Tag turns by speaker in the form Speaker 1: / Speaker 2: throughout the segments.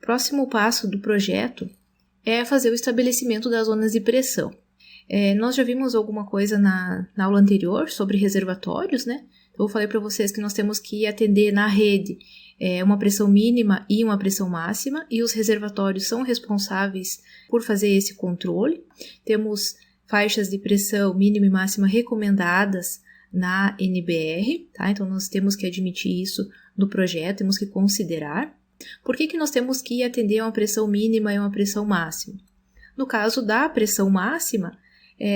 Speaker 1: Próximo passo do projeto é fazer o estabelecimento das zonas de pressão. Nós já vimos alguma coisa na aula anterior sobre reservatórios, né? Então, eu falei para vocês que nós temos que atender na rede uma pressão mínima e uma pressão máxima, e os reservatórios são responsáveis por fazer esse controle. Temos faixas de pressão mínima e máxima recomendadas na NBR, tá? Então, nós temos que admitir isso no projeto, temos que considerar. Por que nós temos que atender a uma pressão mínima e uma pressão máxima? No caso da pressão máxima,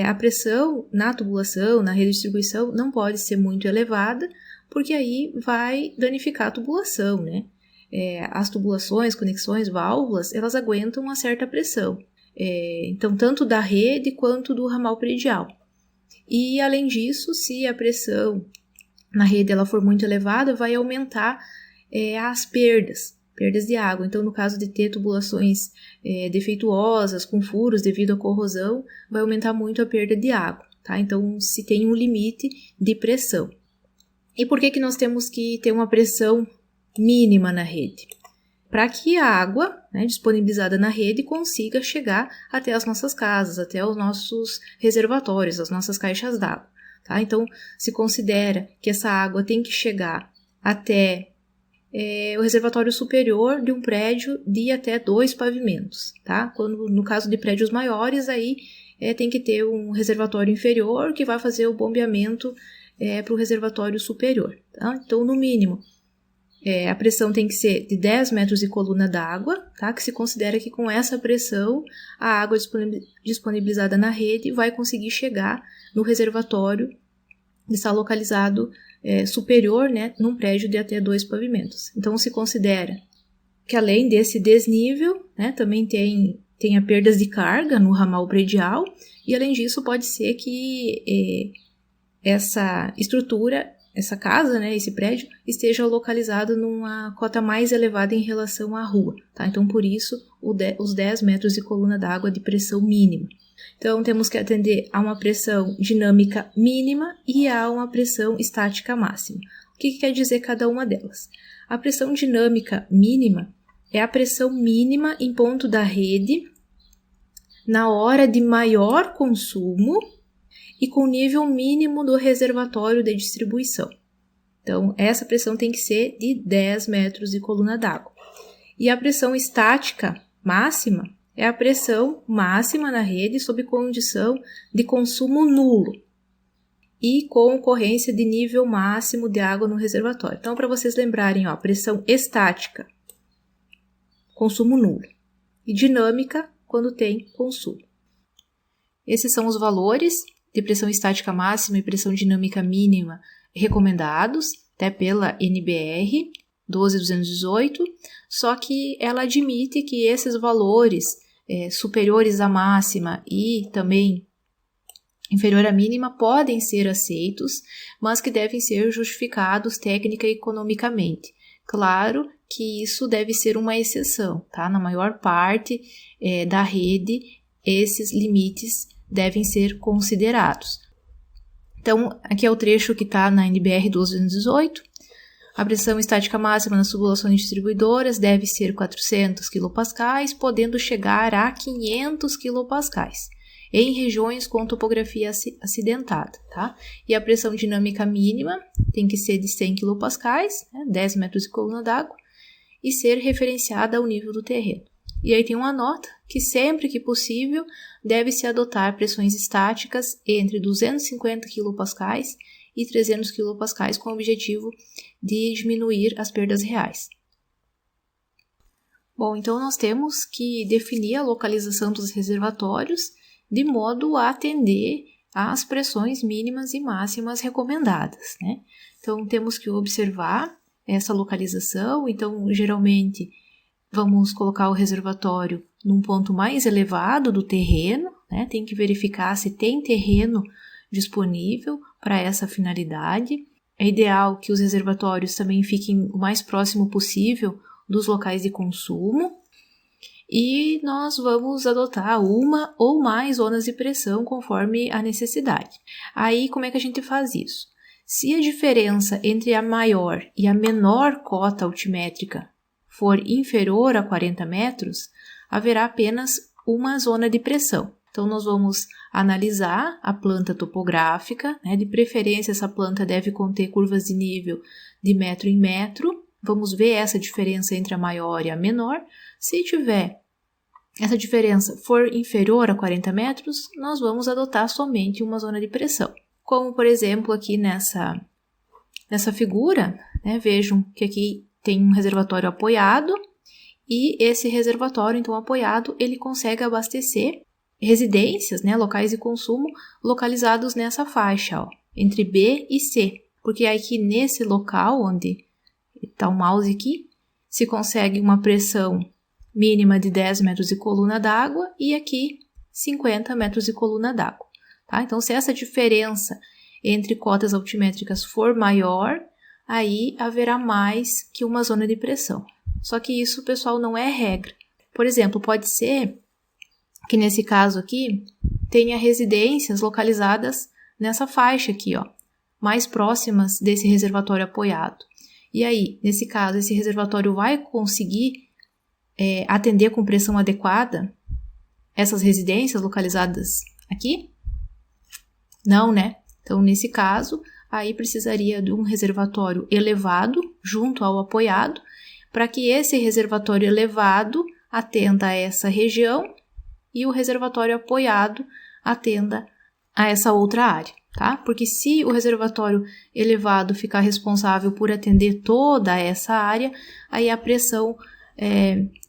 Speaker 1: a pressão na tubulação, na rede de distribuição, não pode ser muito elevada, porque aí vai danificar a tubulação, né? As tubulações, conexões, válvulas, elas aguentam uma certa pressão. Então, tanto da rede quanto do ramal predial. E, além disso, se a pressão na rede ela for muito elevada, vai aumentar as perdas de água. Então, no caso de ter tubulações defeituosas, com furos devido à corrosão, vai aumentar muito a perda de água, tá? Então, se tem um limite de pressão. E por que nós temos que ter uma pressão mínima na rede? Para que a água, né, disponibilizada na rede consiga chegar até as nossas casas, até os nossos reservatórios, as nossas caixas d'água, tá? Então, se considera que essa água tem que chegar até o reservatório superior de um prédio de até 2 pavimentos, tá? Quando, no caso de prédios maiores, aí tem que ter um reservatório inferior que vai fazer o bombeamento para o reservatório superior, tá? Então, no mínimo, a pressão tem que ser de 10 metros de coluna d'água, tá? Que se considera que com essa pressão, a água disponibilizada na rede vai conseguir chegar no reservatório que está localizado superior, né, num prédio de até 2 pavimentos. Então, se considera que além desse desnível, né, também tenha perdas de carga no ramal predial, e além disso pode ser que essa estrutura, essa casa, né, esse prédio, esteja localizado numa cota mais elevada em relação à rua, tá? Então, por isso, os 10 metros de coluna d'água de pressão mínima. Então, temos que atender a uma pressão dinâmica mínima e a uma pressão estática máxima. O que quer dizer cada uma delas? A pressão dinâmica mínima é a pressão mínima em ponto da rede na hora de maior consumo e com nível mínimo do reservatório de distribuição. Então, essa pressão tem que ser de 10 metros de coluna d'água. E a pressão estática máxima é a pressão máxima na rede sob condição de consumo nulo e com ocorrência de nível máximo de água no reservatório. Então, para vocês lembrarem, pressão estática, consumo nulo, e dinâmica, quando tem consumo. Esses são os valores de pressão estática máxima e pressão dinâmica mínima recomendados, até pela NBR 12218, só que ela admite que esses valores superiores à máxima e também inferior à mínima podem ser aceitos, mas que devem ser justificados técnica e economicamente. Claro que isso deve ser uma exceção, tá? Na maior parte da rede, esses limites devem ser considerados. Então, aqui é o trecho que está na NBR 12218. A pressão estática máxima nas tubulações distribuidoras deve ser 400 kPa, podendo chegar a 500 kPa, em regiões com topografia acidentada, tá? E a pressão dinâmica mínima tem que ser de 100 kPa, né, 10 metros de coluna d'água, e ser referenciada ao nível do terreno. E aí tem uma nota que sempre que possível deve-se adotar pressões estáticas entre 250 kPa e 300 kPa com o objetivo de diminuir as perdas reais. Bom, então nós temos que definir a localização dos reservatórios de modo a atender às pressões mínimas e máximas recomendadas, né? Então temos que observar essa localização. Então, geralmente, vamos colocar o reservatório num ponto mais elevado do terreno, né? Tem que verificar se tem terreno disponível para essa finalidade. É ideal que os reservatórios também fiquem o mais próximo possível dos locais de consumo. E nós vamos adotar uma ou mais zonas de pressão conforme a necessidade. Aí, como é que a gente faz isso? Se a diferença entre a maior e a menor cota altimétrica for inferior a 40 metros, haverá apenas uma zona de pressão. Então, nós vamos analisar a planta topográfica, né? De preferência, essa planta deve conter curvas de nível de metro em metro. Vamos ver essa diferença entre a maior e a menor. Se tiver essa diferença for inferior a 40 metros, nós vamos adotar somente uma zona de pressão. Como, por exemplo, aqui nessa figura, né? Vejam que aqui tem um reservatório apoiado e esse reservatório, então, apoiado, ele consegue abastecer residências, né, locais de consumo localizados nessa faixa, ó, entre B e C, porque aqui nesse local onde está o mouse aqui, se consegue uma pressão mínima de 10 metros de coluna d'água e aqui 50 metros de coluna d'água, tá? Então, se essa diferença entre cotas altimétricas for maior, aí haverá mais que uma zona de pressão. Só que isso, pessoal, não é regra. Por exemplo, pode ser que nesse caso aqui tenha residências localizadas nessa faixa aqui, ó, mais próximas desse reservatório apoiado. E aí, nesse caso, esse reservatório vai conseguir atender com pressão adequada essas residências localizadas aqui? Não, né? Então, nesse caso, aí precisaria de um reservatório elevado junto ao apoiado, para que esse reservatório elevado atenda a essa região e o reservatório apoiado atenda a essa outra área, tá? Porque se o reservatório elevado ficar responsável por atender toda essa área, aí a pressão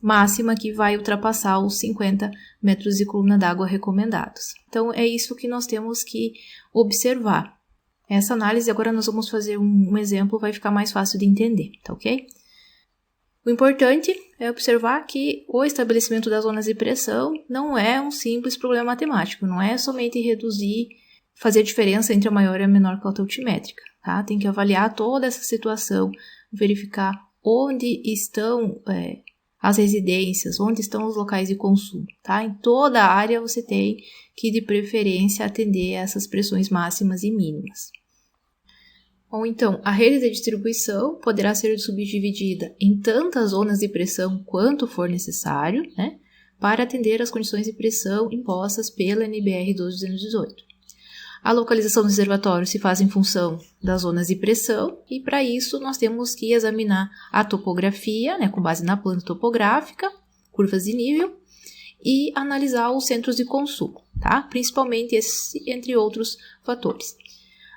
Speaker 1: máxima que vai ultrapassar os 50 metros de coluna d'água recomendados. Então, é isso que nós temos que observar. Essa análise, agora nós vamos fazer um exemplo, vai ficar mais fácil de entender, tá ok? O importante é observar que o estabelecimento das zonas de pressão não é um simples problema matemático, não é somente reduzir, fazer a diferença entre a maior e a menor cota altimétrica, tá? Tem que avaliar toda essa situação, verificar onde estão as residências, onde estão os locais de consumo, tá? Em toda a área você tem que, de preferência, atender a essas pressões máximas e mínimas. Ou então, a rede de distribuição poderá ser subdividida em tantas zonas de pressão quanto for necessário, né, para atender às condições de pressão impostas pela NBR 12218. A localização do reservatório se faz em função das zonas de pressão e, para isso, nós temos que examinar a topografia, né, com base na planta topográfica, curvas de nível, e analisar os centros de consumo, tá? Principalmente esse, entre outros fatores.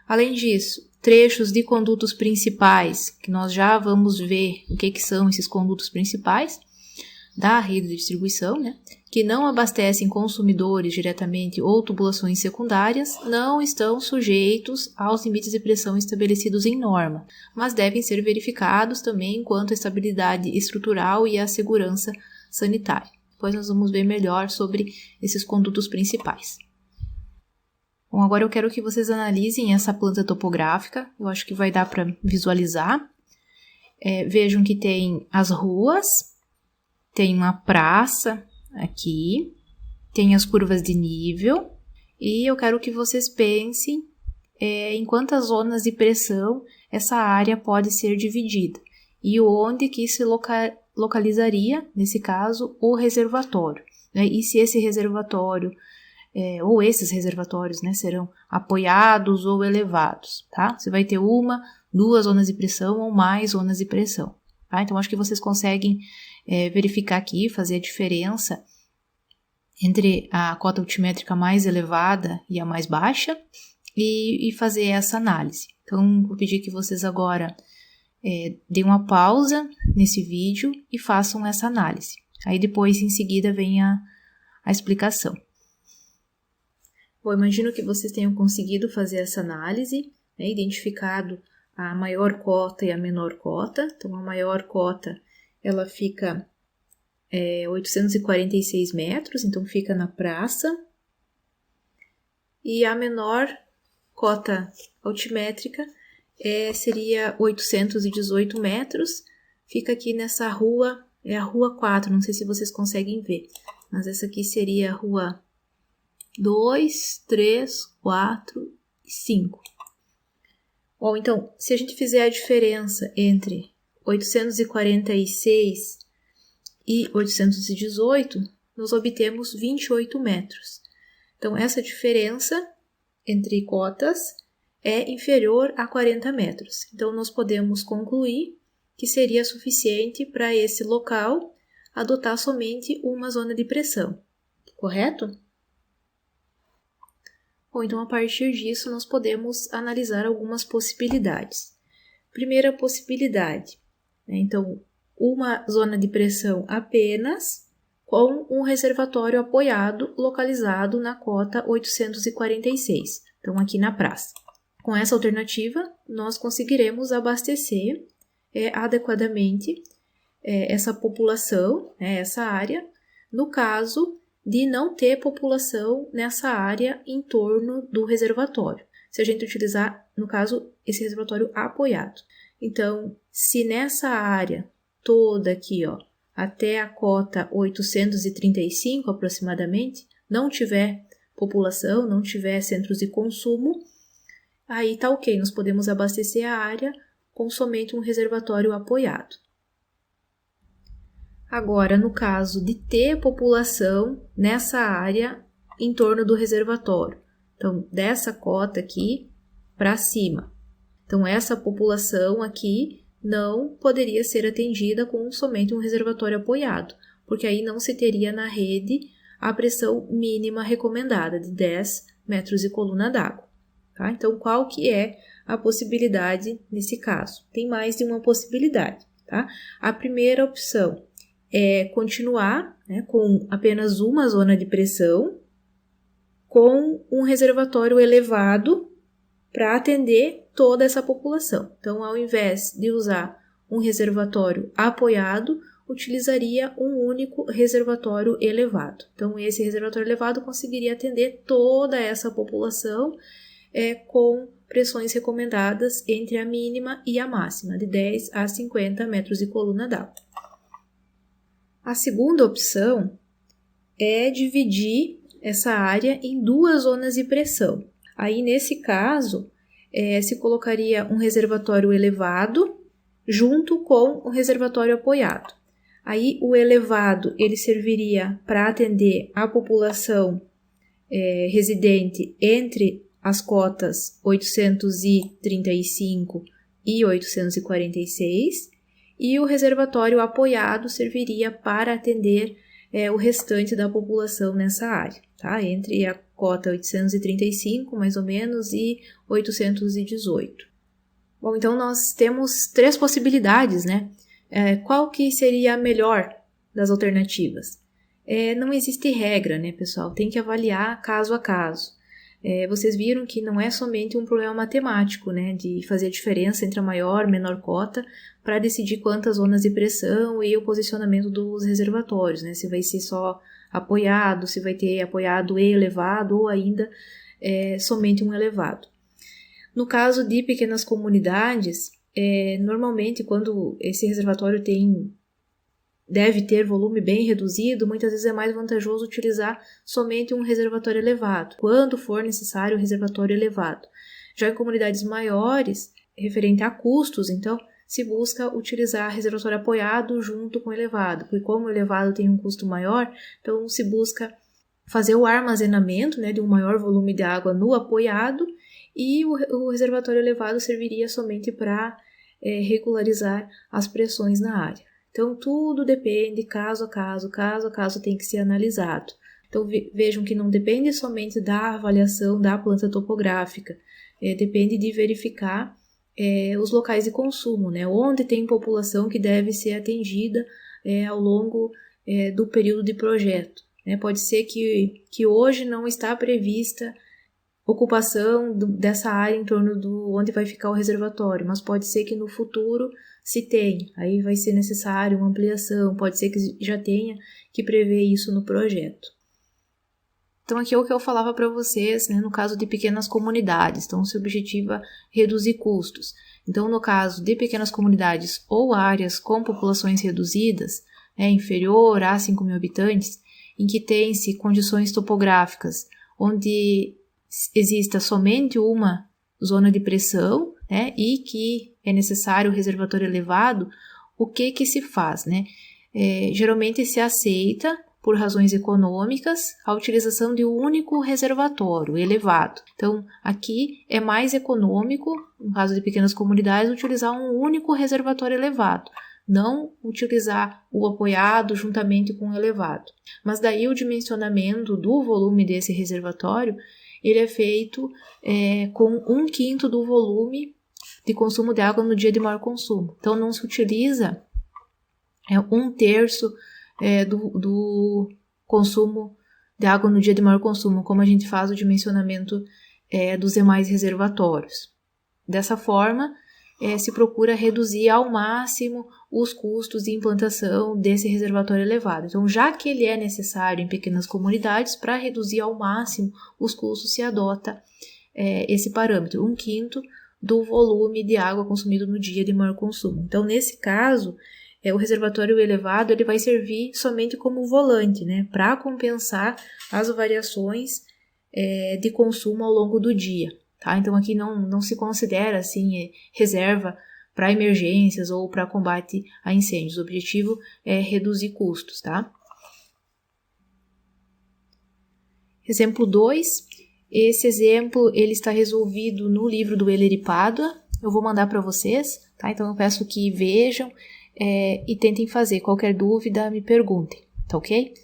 Speaker 1: Além disso, trechos de condutos principais, que nós já vamos ver o que são esses condutos principais da rede de distribuição, né, que não abastecem consumidores diretamente ou tubulações secundárias, não estão sujeitos aos limites de pressão estabelecidos em norma, mas devem ser verificados também quanto à estabilidade estrutural e à segurança sanitária. Depois nós vamos ver melhor sobre esses condutos principais. Bom, agora eu quero que vocês analisem essa planta topográfica, eu acho que vai dar para visualizar. Vejam que tem as ruas, tem uma praça aqui, tem as curvas de nível, e eu quero que vocês pensem em quantas zonas de pressão essa área pode ser dividida, e onde que se localizaria, nesse caso, o reservatório, né? E se esse reservatório ou esses reservatórios, né, serão apoiados ou elevados, tá? Você vai ter uma, duas zonas de pressão ou mais zonas de pressão, tá? Então, acho que vocês conseguem verificar aqui, fazer a diferença entre a cota altimétrica mais elevada e a mais baixa e fazer essa análise. Então, vou pedir que vocês agora deem uma pausa nesse vídeo e façam essa análise. Aí, depois, em seguida, vem a explicação. Bom, imagino que vocês tenham conseguido fazer essa análise, né, identificado a maior cota e a menor cota. Então, a maior cota, ela fica 846 metros, então fica na praça. E a menor cota altimétrica seria 818 metros, fica aqui nessa rua, é a rua 4, não sei se vocês conseguem ver, mas essa aqui seria a rua 2, 3, 4 e 5. Bom, então, se a gente fizer a diferença entre 846 e 818, nós obtemos 28 metros. Então, essa diferença entre cotas é inferior a 40 metros. Então, nós podemos concluir que seria suficiente para esse local adotar somente uma zona de pressão, correto? Bom, então, a partir disso, nós podemos analisar algumas possibilidades. Primeira possibilidade, né? Então, uma zona de pressão apenas com um reservatório apoiado localizado na cota 846, então aqui na praça. Com essa alternativa, nós conseguiremos abastecer adequadamente essa população, essa área, no caso de não ter população nessa área em torno do reservatório, se a gente utilizar, no caso, esse reservatório apoiado. Então, se nessa área toda aqui, até a cota 835 aproximadamente, não tiver população, não tiver centros de consumo, aí tá ok, nós podemos abastecer a área com somente um reservatório apoiado. Agora, no caso de ter população nessa área em torno do reservatório, então dessa cota aqui para cima, então essa população aqui não poderia ser atendida com somente um reservatório apoiado, porque aí não se teria na rede a pressão mínima recomendada de 10 metros de coluna d'água. Tá? Então, qual que é a possibilidade nesse caso? Tem mais de uma possibilidade. Tá? A primeira opção é continuar com apenas uma zona de pressão com um reservatório elevado para atender toda essa população. Então, ao invés de usar um reservatório apoiado, utilizaria um único reservatório elevado. Então, esse reservatório elevado conseguiria atender toda essa população com pressões recomendadas entre a mínima e a máxima, de 10 a 50 metros de coluna d'água. A segunda opção é dividir essa área em duas zonas de pressão. Aí, nesse caso, se colocaria um reservatório elevado junto com um reservatório apoiado. Aí, o elevado ele serviria para atender a população residente entre as cotas 835 e 846, e o reservatório apoiado serviria para atender o restante da população nessa área, tá? Entre a cota 835, mais ou menos, e 818. Bom, então nós temos três possibilidades, né? Qual que seria a melhor das alternativas? Não existe regra, né, pessoal? Tem que avaliar caso a caso. Vocês viram que não é somente um problema matemático, né, de fazer a diferença entre a maior e menor cota para decidir quantas zonas de pressão e o posicionamento dos reservatórios, né, se vai ser só apoiado, se vai ter apoiado e elevado ou ainda somente um elevado. No caso de pequenas comunidades, normalmente quando esse reservatório deve ter volume bem reduzido, muitas vezes é mais vantajoso utilizar somente um reservatório elevado, quando for necessário o reservatório elevado. Já em comunidades maiores, referente a custos, então, se busca utilizar reservatório apoiado junto com elevado, porque como o elevado tem um custo maior, então se busca fazer o armazenamento, né, de um maior volume de água no apoiado, e o reservatório elevado serviria somente para regularizar as pressões na área. Então, tudo depende, caso a caso tem que ser analisado. Então, vejam que não depende somente da avaliação da planta topográfica, depende de verificar os locais de consumo, né? Onde tem população que deve ser atendida ao longo do período de projeto. Né? Pode ser que hoje não está prevista ocupação dessa área em torno do onde vai ficar o reservatório, mas pode ser que no futuro se tenha, aí vai ser necessário uma ampliação, pode ser que já tenha que prever isso no projeto. Então aqui é o que eu falava para vocês, né, no caso de pequenas comunidades, então se objetiva reduzir custos. Então no caso de pequenas comunidades ou áreas com populações reduzidas, inferior a 5.000 habitantes, em que tem-se condições topográficas onde exista somente uma zona de pressão, né, e que é necessário o reservatório elevado, o que se faz, né? geralmente se aceita, por razões econômicas, a utilização de um único reservatório elevado. Então, aqui é mais econômico, no caso de pequenas comunidades, utilizar um único reservatório elevado, não utilizar o apoiado juntamente com o elevado. Mas daí o dimensionamento do volume desse reservatório, ele é feito com 1/5 do volume de consumo de água no dia de maior consumo. Então, não se utiliza 1/3 do consumo de água no dia de maior consumo, como a gente faz o dimensionamento dos demais reservatórios. Dessa forma, se procura reduzir ao máximo os custos de implantação desse reservatório elevado. Então, já que ele é necessário em pequenas comunidades, para reduzir ao máximo os custos, se adota esse parâmetro, 1/5 do volume de água consumido no dia de maior consumo. Então, nesse caso, o reservatório elevado ele vai servir somente como volante, né, para compensar as variações de consumo ao longo do dia. Tá? Então, aqui não se considera assim, reserva para emergências ou para combate a incêndios. O objetivo é reduzir custos. Tá? Exemplo 2. Esse exemplo ele está resolvido no livro do Heller e Pádua. Eu vou mandar para vocês. Tá? Então, eu peço que vejam e tentem fazer. Qualquer dúvida, me perguntem. Tá ok?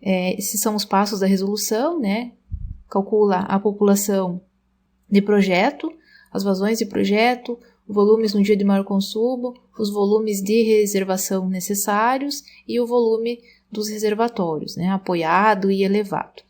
Speaker 1: Esses são os passos da resolução, né? Calcula a população de projeto, as vazões de projeto, volumes no dia de maior consumo, os volumes de reservação necessários e o volume dos reservatórios, né, apoiado e elevado.